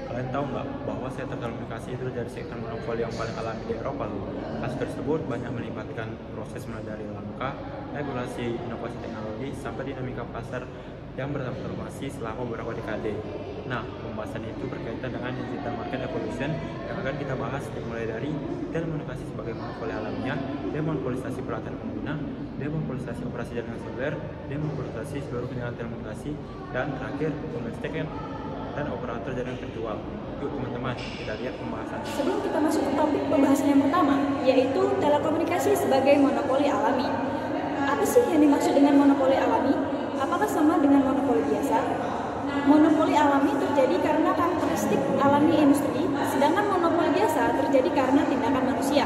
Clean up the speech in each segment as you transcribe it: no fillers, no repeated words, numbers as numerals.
Kalian tahu nggak bahwa sektor telekomunikasi itu dari sektor monopoli yang paling alami di Eropa loh. Kasus tersebut banyak melibatkan proses mulai dari langkah, regulasi, inovasi teknologi, sampai dinamika pasar yang bertransformasi selama beberapa dekade. Nah, pembahasan itu berkaitan dengan digital market evolution yang akan kita bahas dimulai dari telekomunikasi sebagai monopoli alamiah, demonopolisasi peralatan pengguna, demonopolisasi operasi jaringan seluler, demonopolisasi seluruh penyelenggara telekomunikasi, dan terakhir domestik dan operator jaringan virtual. Yuk teman-teman, kita lihat pembahasannya. Sebelum kita masuk ke topik pembahasan yang pertama, yaitu telekomunikasi sebagai monopoli alami. Apa sih yang dimaksud dengan monopoli alami? Apakah sama dengan monopoli biasa? Monopoli alami terjadi karena karakteristik alami industri, sedangkan monopoli biasa terjadi karena tindakan manusia.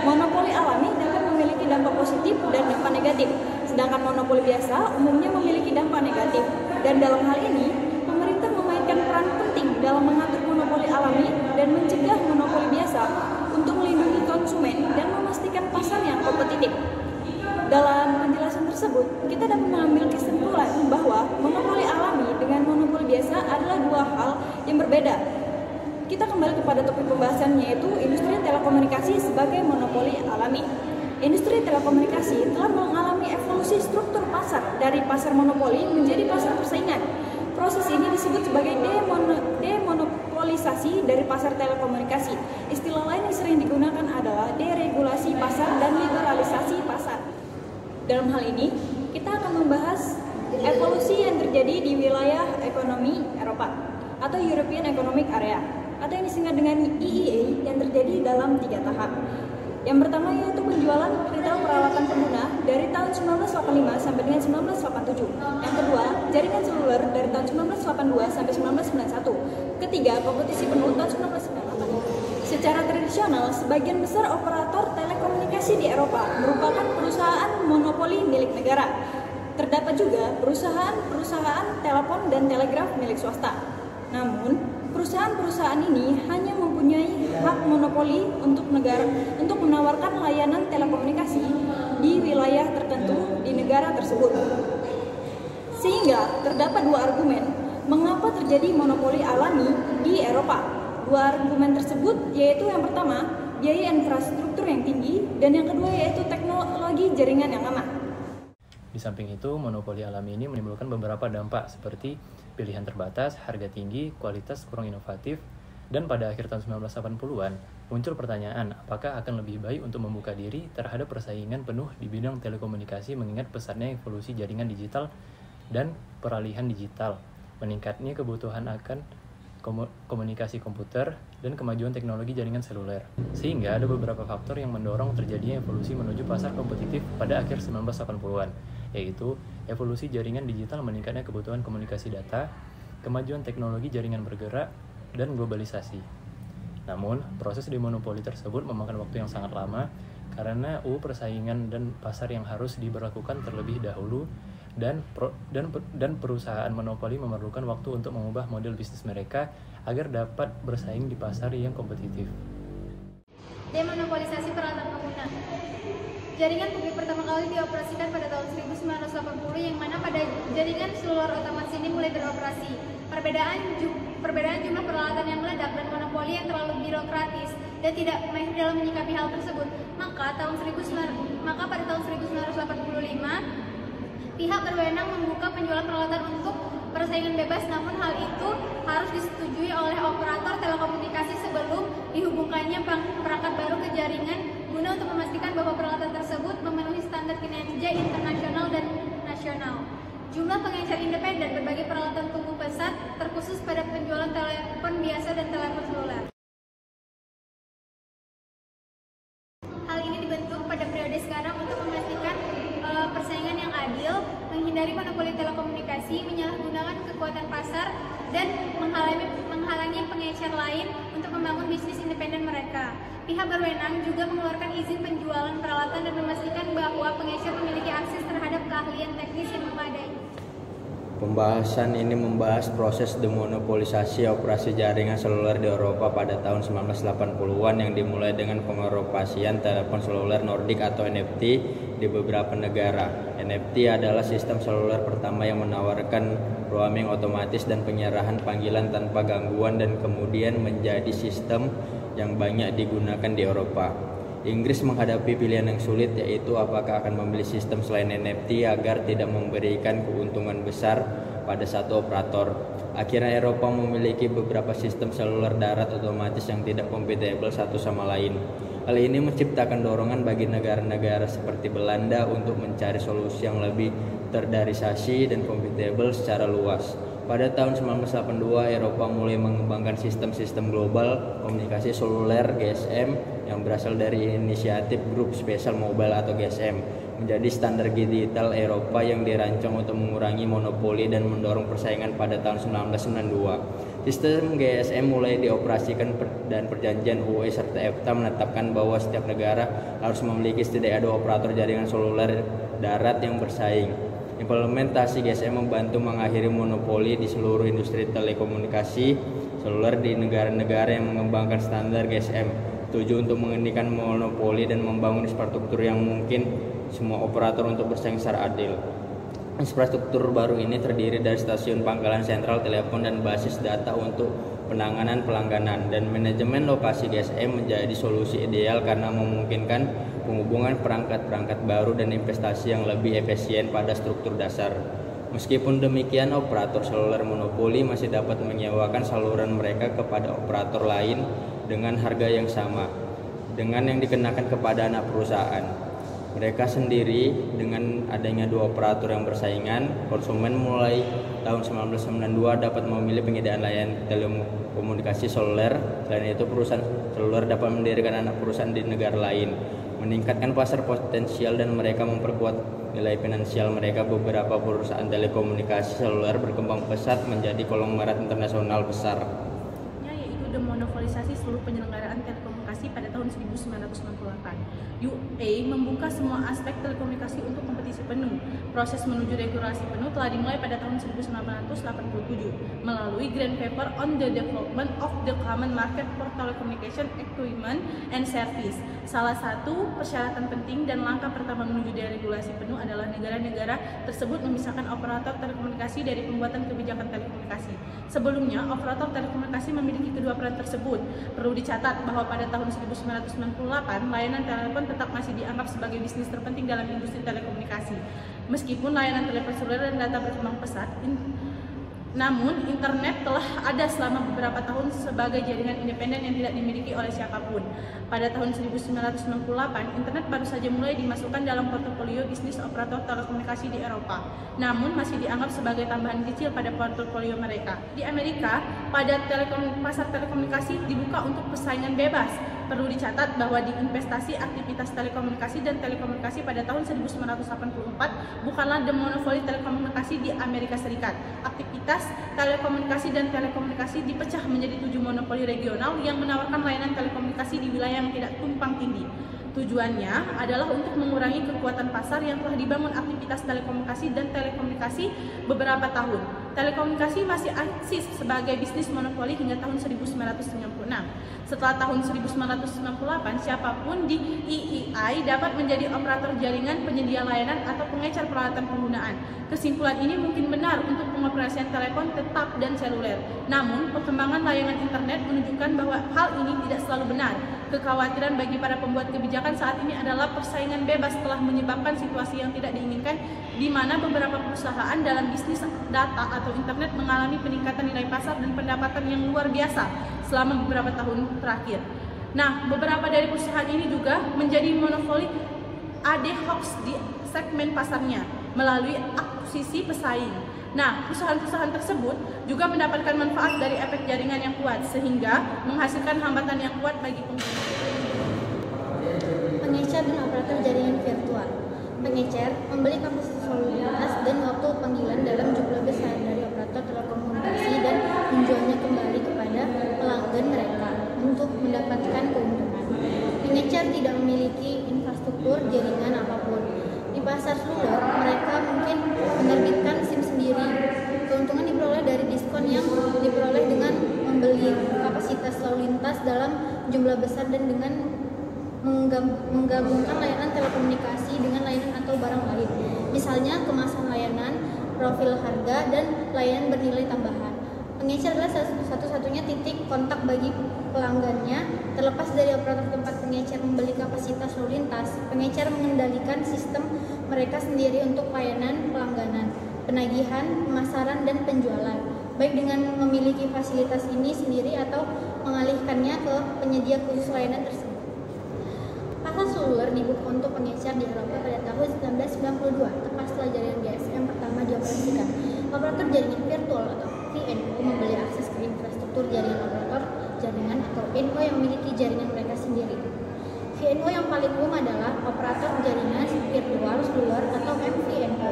Monopoli alami dapat memiliki dampak positif dan dampak negatif, sedangkan monopoli biasa umumnya memiliki dampak negatif. Dan dalam hal ini, pemerintah memainkan peran penting dalam mengatur monopoli alami dan mencegah monopoli biasa untuk melindungi konsumen dan memastikan pasar yang kompetitif. Dalam penjelasan tersebut, kita dapat mengambil kesimpulan bahwa monopoli alami dengan monopoli biasa adalah dua hal yang berbeda. Kita kembali kepada topik pembahasan, yaitu industri telekomunikasi sebagai monopoli alami. Industri telekomunikasi telah mengalami evolusi struktur pasar dari pasar monopoli menjadi pasar persaingan. Proses ini disebut sebagai demonopolisasi dari pasar telekomunikasi. Istilah lain yang sering digunakan adalah deregulasi pasar dan liberalisasi pasar. Dalam hal ini, kita akan membahas evolusi yang terjadi di wilayah ekonomi Eropa atau European Economic Area atau yang disingkat dengan EEA yang terjadi dalam 3 tahap. Yang pertama yaitu penjualan retail peralatan pengguna dari tahun 1985 sampai dengan 1987. Yang kedua, jaringan seluler dari tahun 1982 sampai 1991. Ketiga, kompetisi penuh tahun 1998. Secara tradisional, sebagian besar operator telekomunikasi di Eropa merupakan perusahaan monopoli milik negara. Terdapat juga perusahaan telepon dan telegraf milik swasta. Namun, perusahaan-perusahaan ini hanya mempunyai hak monopoli untuk menawarkan layanan telekomunikasi di wilayah tertentu di negara tersebut. Sehingga terdapat dua argumen mengapa terjadi monopoli alami di Eropa. Dua argumen tersebut yaitu yang pertama, biaya infrastruktur yang tinggi, dan yang kedua yaitu teknologi jaringan yang lemah. Di samping itu, monopoli alami ini menimbulkan beberapa dampak seperti pilihan terbatas, harga tinggi, kualitas kurang inovatif, dan pada akhir tahun 1980-an muncul pertanyaan apakah akan lebih baik untuk membuka diri terhadap persaingan penuh di bidang telekomunikasi mengingat pesatnya evolusi jaringan digital dan peralihan digital, meningkatnya kebutuhan akan komunikasi komputer, dan kemajuan teknologi jaringan seluler. Sehingga ada beberapa faktor yang mendorong terjadinya evolusi menuju pasar kompetitif pada akhir 1980-an, yaitu evolusi jaringan digital, meningkatnya kebutuhan komunikasi data, kemajuan teknologi jaringan bergerak, dan globalisasi. Namun, proses demonopoli tersebut memakan waktu yang sangat lama karena persaingan dan pasar yang harus diberlakukan terlebih dahulu, dan perusahaan monopoli memerlukan waktu untuk mengubah model bisnis mereka agar dapat bersaing di pasar yang kompetitif. Demonopolisasi peralatan pengguna. Jaringan publik pertama kali dioperasikan pada tahun 1980 yang mana pada jaringan seluler otomatis ini mulai beroperasi. Perbedaan jumlah peralatan yang meledak dan monopoli yang terlalu birokratis dan tidak mahir dalam menyikapi hal tersebut. Maka pada tahun 1985 pihak berwenang membuka penjualan peralatan untuk persaingan bebas, namun hal itu harus disetujui oleh operator telekomunikasi sebelum dihubungkannya perangkat baru ke jaringan guna untuk memastikan bahwa peralatan tersebut memenuhi standar kinerja internasional dan nasional. Jumlah pengecer independen berbagai peralatan tunggu pesat terkhusus pada penjualan telepon biasa dan telepon seluler. Hal ini dibentuk pada periode sekarang untuk memastikan persaingan yang adil, menghindari monopoli telekomunikasi, menyalahgunakan kekuatan pasar, dan menghalangi pengecer lain untuk membangun bisnis independen mereka. Pihak berwenang juga mengeluarkan izin penjualan peralatan dan memastikan bahwa pengecer memiliki akses terhadap keahlian teknis yang memadai. Pembahasan ini membahas proses demonopolisasi operasi jaringan seluler di Eropa pada tahun 1980-an yang dimulai dengan pengoperasian telepon seluler Nordik atau NFT di beberapa negara. NFT adalah sistem seluler pertama yang menawarkan roaming otomatis dan penyerahan panggilan tanpa gangguan dan kemudian menjadi sistem yang banyak digunakan di Eropa. Inggris menghadapi pilihan yang sulit, yaitu apakah akan membeli sistem selain NFT agar tidak memberikan keuntungan besar pada satu operator. Akhirnya Eropa memiliki beberapa sistem seluler darat otomatis yang tidak kompatibel satu sama lain. Hal ini menciptakan dorongan bagi negara-negara seperti Belanda untuk mencari solusi yang lebih terdarisasi dan kompatibel secara luas. Pada tahun 1982, Eropa mulai mengembangkan sistem-sistem global komunikasi seluler GSM yang berasal dari inisiatif Grup Spesial Mobile atau GSM, menjadi standar digital Eropa yang dirancang untuk mengurangi monopoli dan mendorong persaingan pada tahun 1992. Sistem GSM mulai dioperasikan dan perjanjian UE serta EFTA menetapkan bahwa setiap negara harus memiliki setidaknya 2 operator jaringan seluler darat yang bersaing. Implementasi GSM membantu mengakhiri monopoli di seluruh industri telekomunikasi seluler di negara-negara yang mengembangkan standar GSM. Tujuan untuk menghentikan monopoli dan membangun infrastruktur yang mungkin semua operator untuk bersaing secara adil. Infrastruktur baru ini terdiri dari stasiun pangkalan sentral telepon dan basis data untuk penanganan pelangganan, dan manajemen lokasi GSM menjadi solusi ideal karena memungkinkan penghubungan perangkat-perangkat baru dan investasi yang lebih efisien pada struktur dasar. Meskipun demikian, operator seluler monopoli masih dapat menyewakan saluran mereka kepada operator lain dengan harga yang sama dengan yang dikenakan kepada anak perusahaan mereka sendiri. Dengan adanya 2 operator yang bersaingan, konsumen mulai tahun 1992 dapat memilih penyediaan layanan telekomunikasi seluler. Selain itu, perusahaan seluler dapat mendirikan anak perusahaan di negara lain, meningkatkan pasar potensial, dan mereka memperkuat nilai finansial mereka. Beberapa perusahaan telekomunikasi seluler berkembang pesat menjadi konglomerat internasional besar. Yaitu demonopolisasi seluruh penyelenggaraan telekomunikasi pada tahun 1998. UA membuka semua aspek telekomunikasi untuk kompetisi penuh. Proses menuju regulasi penuh telah dimulai pada tahun 1987 melalui Green Paper on the Development of the Common Market for Telecommunication Equipment and Service. Salah satu persyaratan penting dan langkah pertama menuju deregulasi penuh adalah negara-negara tersebut memisahkan operator telekomunikasi dari pembuatan kebijakan telekomunikasi. Sebelumnya, operator telekomunikasi memiliki kedua peran tersebut. Perlu dicatat bahwa pada tahun 1998, layanan telepon tetap masih dianggap sebagai bisnis terpenting dalam industri telekomunikasi. Meskipun layanan telepon seluler dan data berkembang pesat, namun internet telah ada selama beberapa tahun sebagai jaringan independen yang tidak dimiliki oleh siapapun. Pada tahun 1998, internet baru saja mulai dimasukkan dalam portofolio bisnis operator telekomunikasi di Eropa, namun masih dianggap sebagai tambahan kecil pada portofolio mereka. Di Amerika, pasar telekomunikasi dibuka untuk persaingan bebas. Perlu dicatat bahwa di investasi aktivitas telekomunikasi dan telekomunikasi pada tahun 1984 bukanlah demonopoli telekomunikasi di Amerika Serikat. Aktivitas telekomunikasi dan telekomunikasi dipecah menjadi 7 monopoli regional yang menawarkan layanan telekomunikasi di wilayah yang tidak tumpang tindih. Tujuannya adalah untuk mengurangi kekuatan pasar yang telah dibangun aktivitas telekomunikasi dan telekomunikasi beberapa tahun. Telekomunikasi masih eksis sebagai bisnis monopoli hingga tahun 1996. Setelah tahun 1998, siapapun di EEI dapat menjadi operator jaringan, penyedia layanan, atau pengecer peralatan penggunaan. Kesimpulan ini mungkin benar untuk pengoperasian telepon tetap dan seluler. Namun, perkembangan layanan internet menunjukkan bahwa hal ini tidak selalu benar. Kekhawatiran bagi para pembuat kebijakan saat ini adalah persaingan bebas telah menyebabkan situasi yang tidak diinginkan, di mana beberapa perusahaan dalam bisnis data atau internet mengalami peningkatan nilai pasar dan pendapatan yang luar biasa selama beberapa tahun terakhir. Nah, beberapa dari perusahaan ini juga menjadi monopoli ad hoc di segmen pasarnya melalui akuisisi pesaing. Nah, perusahaan-perusahaan tersebut juga mendapatkan manfaat dari efek jaringan yang kuat sehingga menghasilkan hambatan yang kuat bagi pengguna. Pengecer dan operator jaringan virtual. Pengecer membeli kapasitas dan waktu panggilan dalam jumlah besar dari operator telekomunikasi dan menjualnya kembali kepada pelanggan mereka untuk mendapatkan keuntungan. Pengecer tidak memiliki infrastruktur jaringan apapun. Di pasar seluler, mereka mungkin menerbitkan SIM sendiri Keuntungan diperoleh dari diskon yang diperoleh dengan membeli kapasitas lalu lintas dalam jumlah besar dan dengan menggabungkan layanan telekomunikasi dengan layanan atau barang lain. Misalnya kemasan layanan, profil harga, dan layanan bernilai tambahan. Pengecer adalah satu-satunya titik kontak bagi pelanggannya. Terlepas dari operator tempat pengecer membeli kapasitas lalu lintas, pengecer mengendalikan sistem mereka sendiri untuk layanan pelangganan, penagihan, pemasaran, dan penjualan, baik dengan memiliki fasilitas ini sendiri atau mengalihkannya ke penyedia khusus layanan tersebut. Pasar seluler dibuka untuk pengecer di Eropa pada tahun 1992, tepat setelah jaringan GSM pertama dioperasikan. Operator jaringan virtual atau VNO membeli akses ke infrastruktur jaringan operator jaringan atau NO yang memiliki jaringan mereka sendiri. VNO yang paling umum adalah operator jaringan virtual seluler atau MVNO.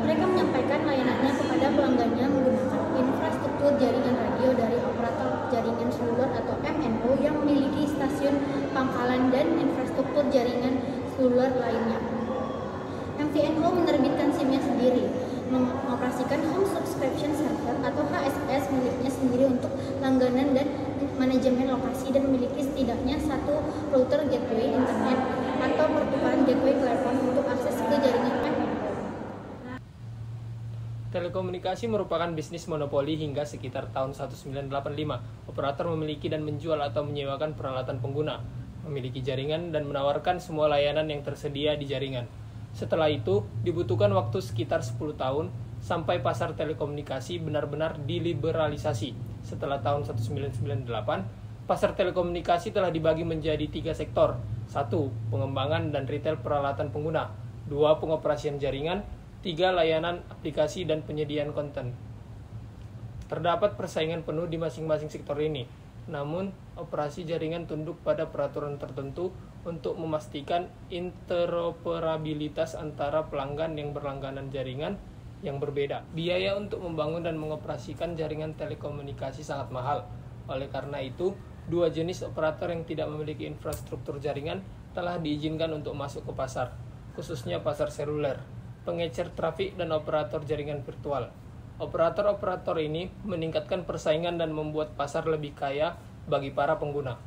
Mereka menyampaikan layanannya kepada pelanggannya menggunakan infrastruktur jaringan radio dari operator jaringan seluler atau MNO yang memiliki stasiun pangkalan dan infrastruktur jaringan seluler lainnya. MVNO menerbitkan SIM-nya sendiri, mengoperasikan Home Subscription Server atau HSS miliknya sendiri untuk langganan dan manajemen lokasi, dan memiliki setidaknya satu router gateway internet atau pertukaran gateway telepon untuk akses ke jaringan MNO. Telekomunikasi merupakan bisnis monopoli hingga sekitar tahun 1985. Operator memiliki dan menjual atau menyewakan peralatan pengguna, memiliki jaringan, dan menawarkan semua layanan yang tersedia di jaringan. Setelah itu, dibutuhkan waktu sekitar 10 tahun sampai pasar telekomunikasi benar-benar diliberalisasi. Setelah tahun 1998, pasar telekomunikasi telah dibagi menjadi 3 sektor. 1. Pengembangan dan retail peralatan pengguna. 2. Pengoperasian jaringan. 3. Layanan aplikasi dan penyediaan konten. Terdapat persaingan penuh di masing-masing sektor ini. Namun, operasi jaringan tunduk pada peraturan tertentu untuk memastikan interoperabilitas antara pelanggan yang berlangganan jaringan yang berbeda. Biaya untuk membangun dan mengoperasikan jaringan telekomunikasi sangat mahal. Oleh karena itu, 2 jenis operator yang tidak memiliki infrastruktur jaringan telah diizinkan untuk masuk ke pasar, khususnya pasar seluler, pengecer trafik, dan operator jaringan virtual. Operator-operator ini meningkatkan persaingan dan membuat pasar lebih kaya bagi para pengguna.